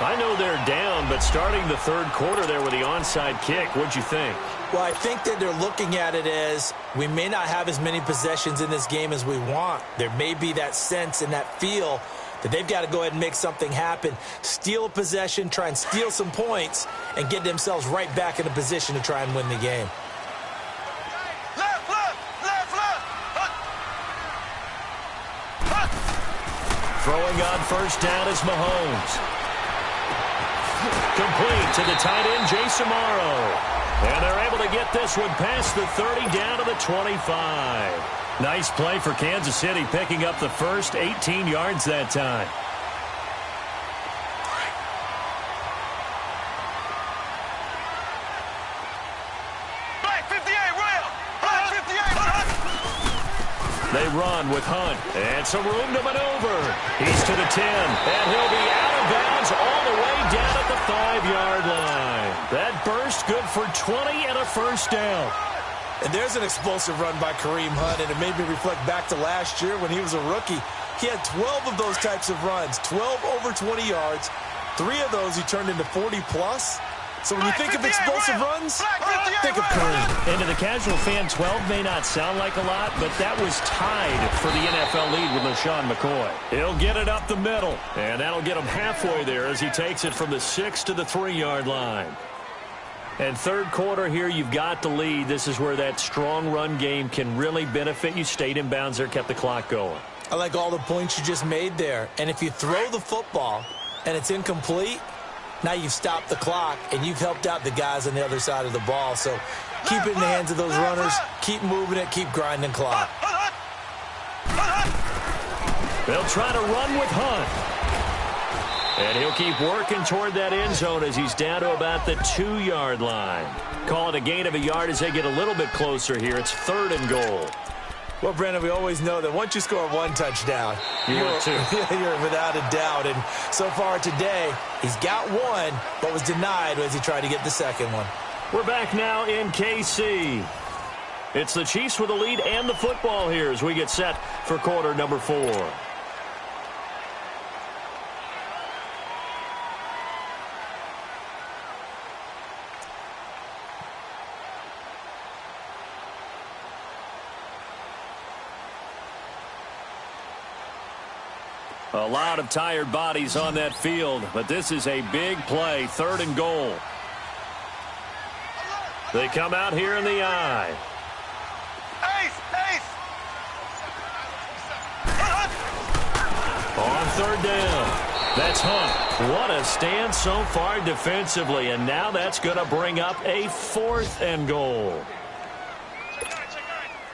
I know they're down, but starting the 3rd quarter there with the onside kick, what'd you think? Well, I think that they're looking at it as we may not have as many possessions in this game as we want. There may be that sense and that feel that they've got to go ahead and make something happen, steal a possession, try and steal some points, and get themselves right back in a position to try and win the game. Throwing on first down is Mahomes. Complete to the tight end, Jason Morrow. And they're able to get this one past the 30 down to the 25. Nice play for Kansas City, picking up the first 18 yards that time. They run with Hunt, and some room to maneuver. He's to the 10, and he'll be out of bounds all the way down at the 5-yard line. That burst good for 20 and a first down. And there's an explosive run by Kareem Hunt, and it made me reflect back to last year when he was a rookie. He had 12 of those types of runs, 12 over 20 yards. 3 of those he turned into 40-plus. So when you think of explosive runs, think of Kareem. And to the casual fan, 12 may not sound like a lot, but that was tied for the NFL lead with LaShawn McCoy. He'll get it up the middle, and that'll get him halfway there as he takes it from the 6 to the 3-yard line. And 3rd quarter here, you've got the lead. This is where that strong run game can really benefit you. Stayed in bounds there, kept the clock going. I like all the points you just made there. And if you throw the football and it's incomplete, now you've stopped the clock, and you've helped out the guys on the other side of the ball. So keep it in the hands of those runners. Keep moving it. Keep grinding clock. They'll try to run with Hunt. And he'll keep working toward that end zone as he's down to about the 2-yard line. Call it a gain of a yard as they get a little bit closer here. It's 3rd and goal. Well, Brandon, we always know that once you score 1 touchdown, you're without a doubt. And so far today, he's got 1, but was denied as he tried to get the 2nd one. We're back now in KC. It's the Chiefs with the lead and the football here as we get set for quarter number 4. A lot of tired bodies on that field, but this is a big play, 3rd and goal. They come out here in the eye. On 3rd down, that's Hunt. What a stand so far defensively, and now that's going to bring up a 4th and goal.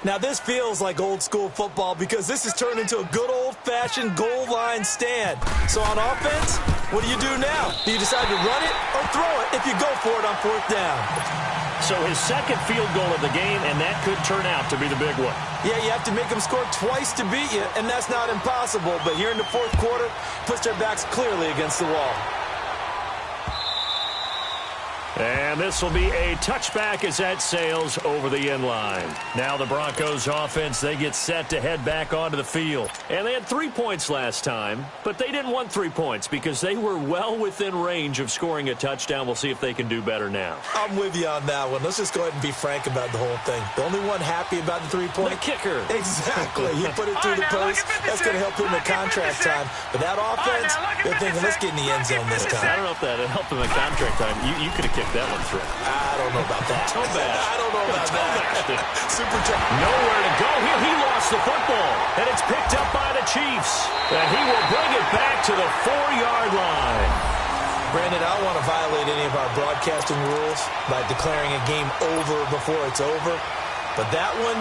Now, this feels like old-school football because this has turned into a good old-fashioned goal line stand. So on offense, what do you do now? Do you decide to run it or throw it if you go for it on 4th down. So his second field goal of the game, and that could turn out to be the big one. Yeah, you have to make them score twice to beat you, and that's not impossible. But here in the 4th quarter, puts their backs clearly against the wall. And this will be a touchback as that sails over the end line. Now the Broncos offense, they get set to head back onto the field. And they had 3 points last time, but they didn't want 3 points because they were well within range of scoring a touchdown. We'll see if they can do better now. I'm with you on that one. Let's just go ahead and be frank about the whole thing. The only one happy about the 3-point? The kicker. Exactly. He put it through the post. That's going to help him in contract time. But that offense, they're thinking, let's get in the end zone this time. I don't know if that helped him in contract time. You could have kicked that one through. I don't know about that. I don't know about that. Super tough. Nowhere to go here. He lost the football. And it's picked up by the Chiefs. And he will bring it back to the 4-yard line. Brandon, I don't want to violate any of our broadcasting rules by declaring a game over before it's over. But that one,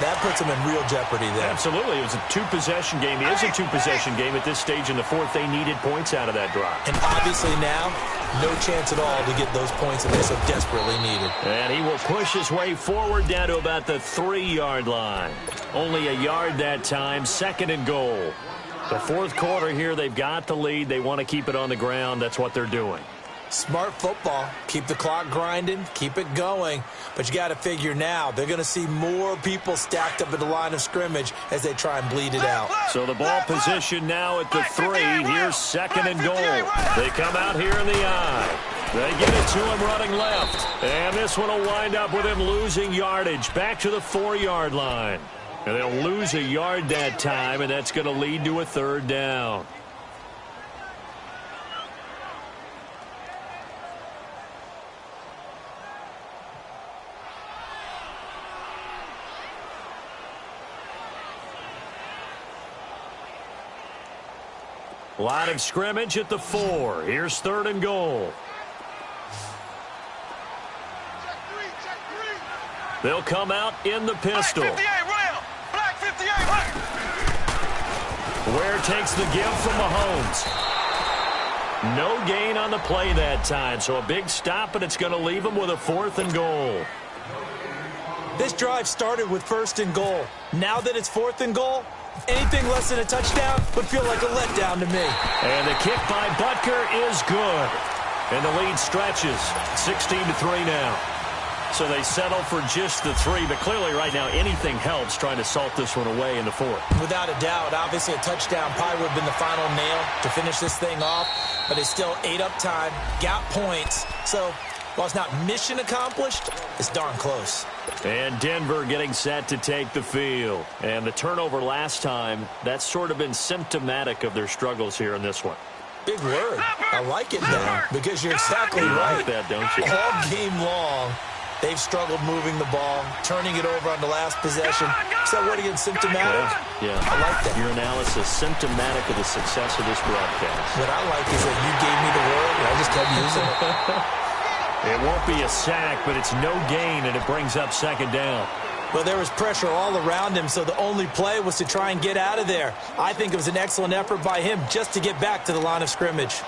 that puts them in real jeopardy there. Absolutely. It was a 2-possession game. It is a 2-possession game at this stage in the 4th. They needed points out of that drive. And obviously now, no chance at all to get those points that they so desperately needed. And he will push his way forward down to about the 3-yard line. Only a yard that time, 2nd and goal. The 4th quarter here, they've got the lead. They want to keep it on the ground. That's what they're doing. Smart football. Keep the clock grinding. Keep it going. But you got to figure now, they're going to see more people stacked up at the line of scrimmage as they try and bleed it out. So the ball position now at the 3. Here's 2nd and goal. They come out here in the eye. They get it to him running left. And this one will wind up with him losing yardage back to the 4-yard line. And they'll lose a yard that time, and that's going to lead to a 3rd down. Line of scrimmage at the 4. Here's 3rd and goal. They'll come out in the pistol. Black 58, Rail. Black 58. Ware takes the give from Mahomes. No gain on the play that time, so a big stop, and it's going to leave him with a 4th and goal. This drive started with 1st and goal. Now that it's 4th and goal, anything less than a touchdown would feel like a letdown to me. And the kick by Butker is good. And the lead stretches 16-3 now. So they settle for just the 3, but clearly right now anything helps trying to salt this one away in the 4th. Without a doubt, obviously a touchdown probably would have been the final nail to finish this thing off, but it's still ate up time, got points. So while it's not mission accomplished, it's darn close. And Denver getting set to take the field. And the turnover last time, that's sort of been symptomatic of their struggles here in this one. Big word. I like it now because you're exactly you right. like that, don't you? All game long, they've struggled moving the ball, turning it over on the last possession. So what again, symptomatic? Yeah. I like that. Your analysis symptomatic of the success of this broadcast. What I like is that you gave me the word and I just kept using it. It won't be a sack, but it's no gain, and it brings up 2nd down. Well, there was pressure all around him, so the only play was to try and get out of there. I think it was an excellent effort by him just to get back to the line of scrimmage.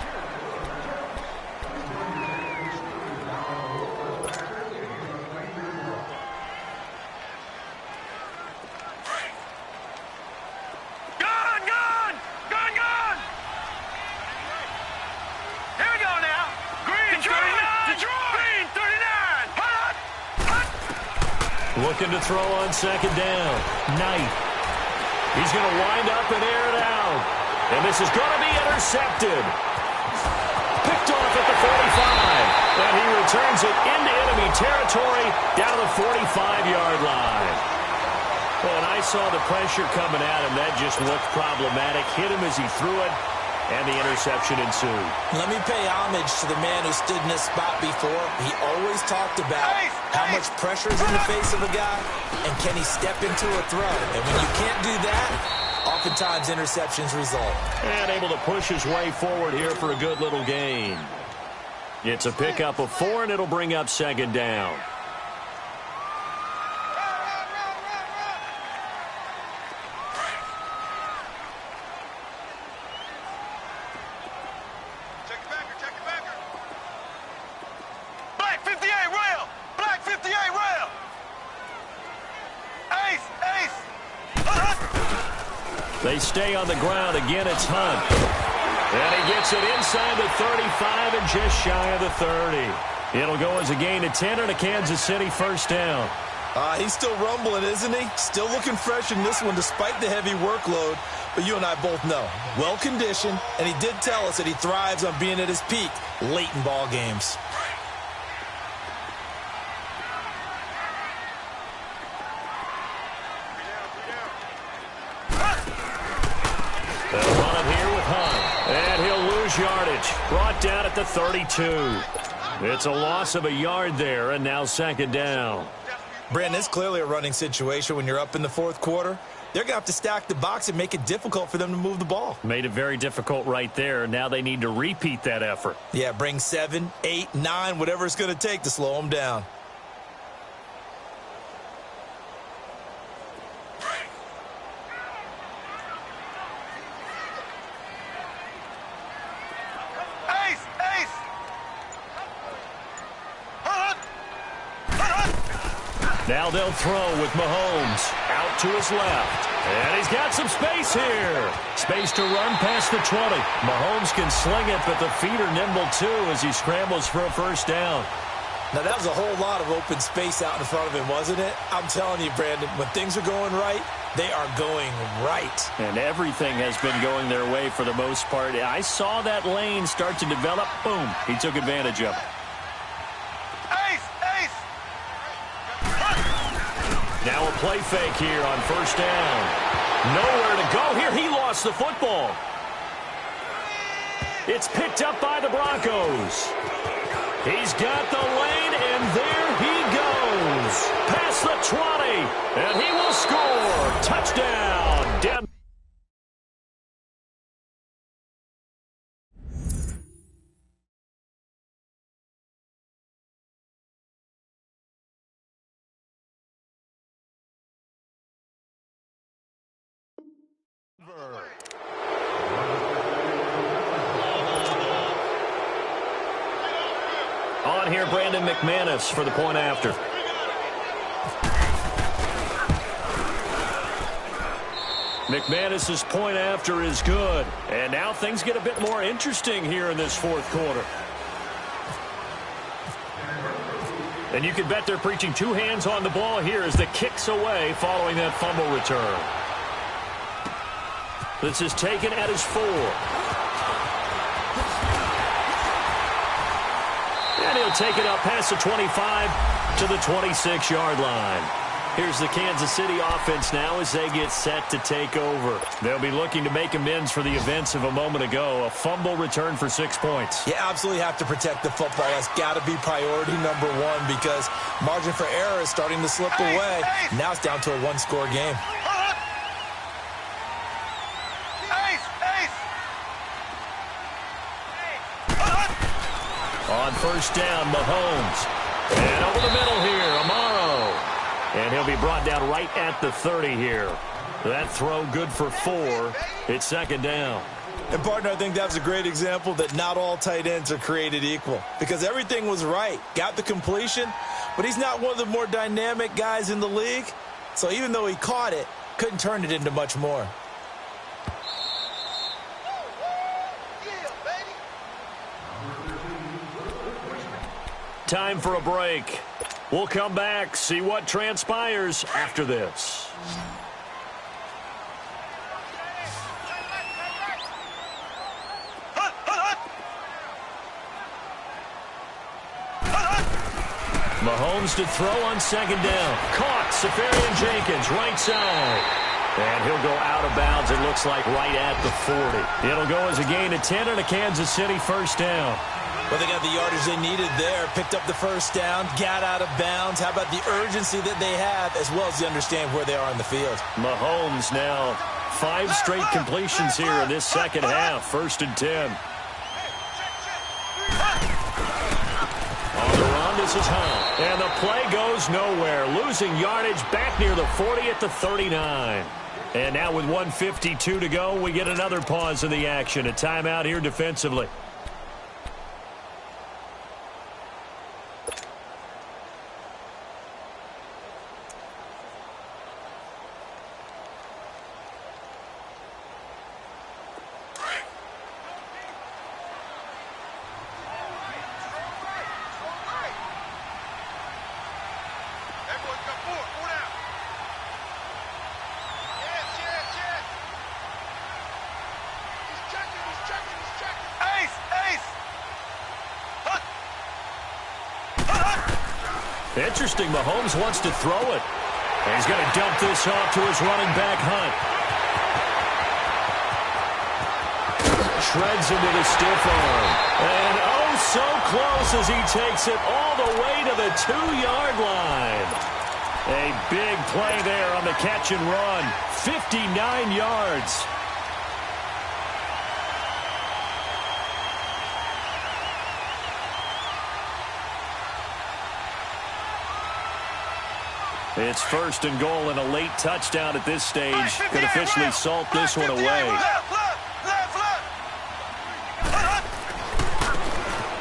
Looking to throw on 2nd down. Knight. He's going to wind up and air it out. And this is going to be intercepted. Picked off at the 45. And he returns it into enemy territory down the 45-yard line. And I saw the pressure coming at him. That just looked problematic. Hit him as he threw it. And the interception ensued. Let me pay homage to the man who stood in this spot before. He always talked about how much pressure is in the face of a guy, and can he step into a throw. And when you can't do that, oftentimes interceptions result. And able to push his way forward here for a good little gain. It's a pickup of 4, and it'll bring up 2nd down. They stay on the ground. Again, it's Hunt. And he gets it inside the 35 and just shy of the 30. It'll go as a gain of 10 and a Kansas City first down. He's still rumbling, isn't he? Still looking fresh in this one despite the heavy workload. But you and I both know, well-conditioned, and he did tell us that he thrives on being at his peak late in ball games. They'll run it here with Hunt. And he'll lose yardage. Brought down at the 32. It's a loss of a yard there, and now second down. Brandon, it's clearly a running situation when you're up in the fourth quarter. They're going to have to stack the box and make it difficult for them to move the ball. Made it very difficult right there. Now they need to repeat that effort. Yeah, bring 7, 8, 9, whatever it's going to take to slow them down. Now they'll throw with Mahomes out to his left. And he's got some space here. Space to run past the 20. Mahomes can sling it, but the feet are nimble too as he scrambles for a first down. Now, that was a whole lot of open space out in front of him, wasn't it? I'm telling you, Brandon, when things are going right, they are going right. And everything has been going their way for the most part. I saw that lane start to develop. Boom. He took advantage of it. Now a play fake here on first down. Nowhere to go here. He lost the football. It's picked up by the Broncos. He's got the lane, and there he goes. Past the 20, and he will score. Touchdown, Denver. On here, Brandon McManus for the point after. McManus's point after is good. And now things get a bit more interesting here in this fourth quarter. And you can bet they're preaching two hands on the ball here as the kick's away following that fumble return. This is taken at his 4. And he'll take it up past the 25 to the 26-yard line. Here's the Kansas City offense now as they get set to take over. They'll be looking to make amends for the events of a moment ago. A fumble return for 6 points. You absolutely have to protect the football. That's got to be priority number one because margin for error is starting to slip away. Now it's down to a one-score game. On first down, Mahomes. And over the middle here, Amaro. And he'll be brought down right at the 30 here. That throw good for 4. It's second down. And, partner, I think that's a great example that not all tight ends are created equal because everything was right. Got the completion, but he's not one of the more dynamic guys in the league. So even though he caught it, couldn't turn it into much more. Time for a break. We'll come back, see what transpires after this. Mahomes to throw on second down. Caught. Safarian Jenkins, right side. And he'll go out of bounds, it looks like, right at the 40. It'll go as a gain of 10 and a Kansas City first down. Well, they got the yardage they needed there, picked up the first down, got out of bounds. How about the urgency that they have, as well as they understand where they are in the field? Mahomes now 5 straight completions here in this second half, 1st and 10. On the run, this is Hunt. And the play goes nowhere, losing yardage back near the 40 at the 39. And now with 1:52 to go, we get another pause in the action. A timeout here defensively. Interesting, Mahomes wants to throw it. And he's going to dump this off to his running back, Hunt. Shreds him with a stiff arm. And oh, so close as he takes it all the way to the 2-yard line. A big play there on the catch and run. 59 yards. It's first and goal and a late touchdown at this stage. Could officially salt this one away.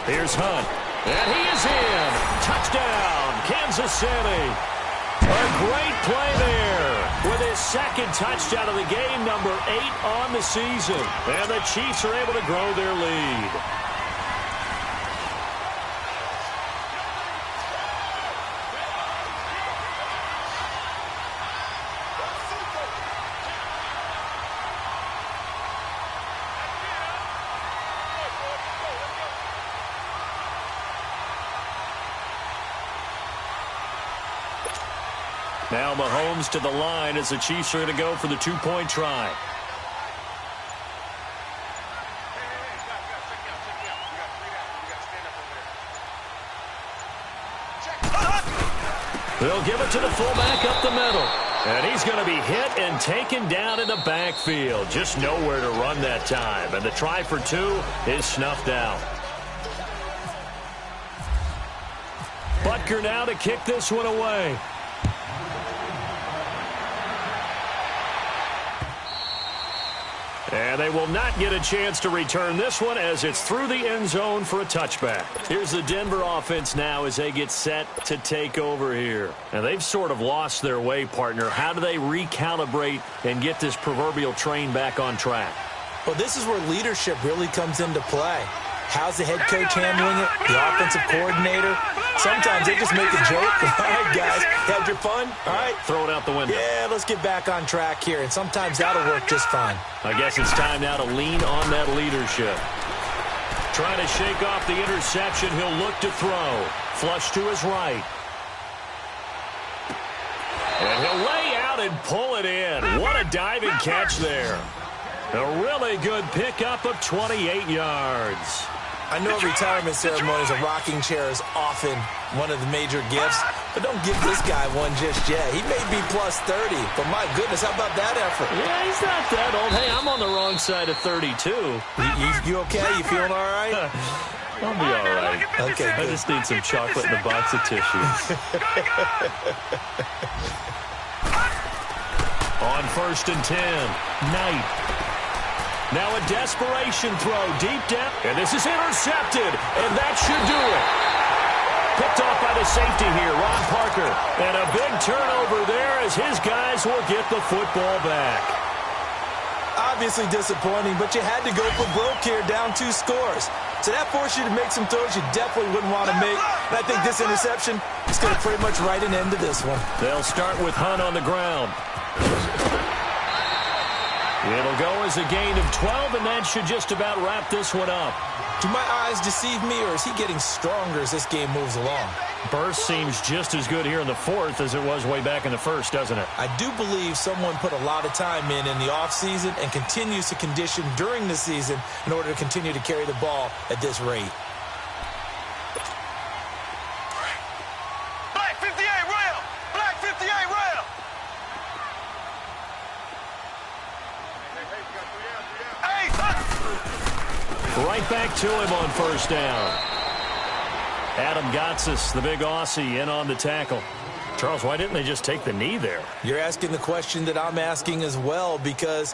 Here's Hunt. And he is in. Touchdown, Kansas City. A great play there with his second touchdown of the game, number 8 on the season. And the Chiefs are able to grow their lead. Now Mahomes to the line as the Chiefs are going to go for the 2-point try. They'll give it to the fullback up the middle. And he's going to be hit and taken down in the backfield. Just nowhere to run that time. And the try for 2 is snuffed out. Butker now to kick this one away. And they will not get a chance to return this one as it's through the end zone for a touchback. Here's the Denver offense now as they get set to take over here. And they've sort of lost their way, partner. How do they recalibrate and get this proverbial train back on track? Well, this is where leadership really comes into play. How's the head coach handling it? The offensive coordinator? Sometimes they just make a joke. All right, guys, had your fun? All right. Throw it out the window. Yeah, let's get back on track here. And sometimes that'll work just fine. I guess it's time now to lean on that leadership. Trying to shake off the interception. He'll look to throw. Flush to his right. And he'll lay out and pull it in. What a diving catch there. A really good pickup of 28 yards. I know retirement ceremonies, a rocking chair is often one of the major gifts, but don't give this guy one just yet. He may be plus 30, but my goodness, how about that effort? Yeah, he's not that old. Hey, I'm on the wrong side of 32. You okay? You feeling all right? I'll be all right. Okay, I just need some chocolate and a box of tissues. On 1st and 10, Knight. Now a desperation throw, deep down, and this is intercepted, and that should do it. Picked off by the safety here, Ron Parker, and a big turnover there as his guys will get the football back. Obviously disappointing, but you had to go for broke here, down 2 scores. So that forced you to make some throws you definitely wouldn't want to make. And I think this interception is going to pretty much write an end to this one. They'll start with Hunt on the ground. It'll go as a gain of 12, and that should just about wrap this one up. Do my eyes deceive me, or is he getting stronger as this game moves along? Burst seems just as good here in the 4th as it was way back in the 1st, doesn't it? I do believe someone put a lot of time in the offseason and continues to condition during the season in order to continue to carry the ball at this rate. Black 58 rail! Black 58 rail! Right back to him on 1st down. Adam Gotsis, the big Aussie, in on the tackle. Charles, why didn't they just take the knee there? You're asking the question that I'm asking as well, because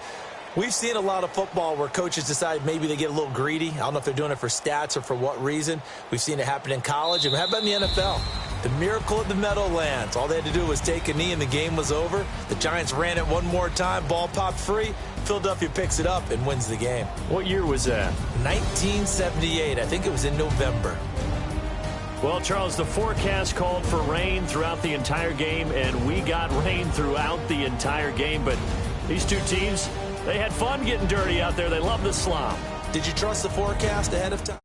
we've seen a lot of football where coaches decide maybe they get a little greedy. I don't know if they're doing it for stats or for what reason. We've seen it happen in college, and how about in the NFL? The miracle of the Meadowlands. All they had to do was take a knee, and the game was over. The Giants ran it one more time. Ball popped free. Philadelphia picks it up and wins the game. What year was that? 1978. I think it was in November. Well, Charles, the forecast called for rain throughout the entire game, and we got rain throughout the entire game. But these two teams, they had fun getting dirty out there. They love the slop. Did you trust the forecast ahead of time?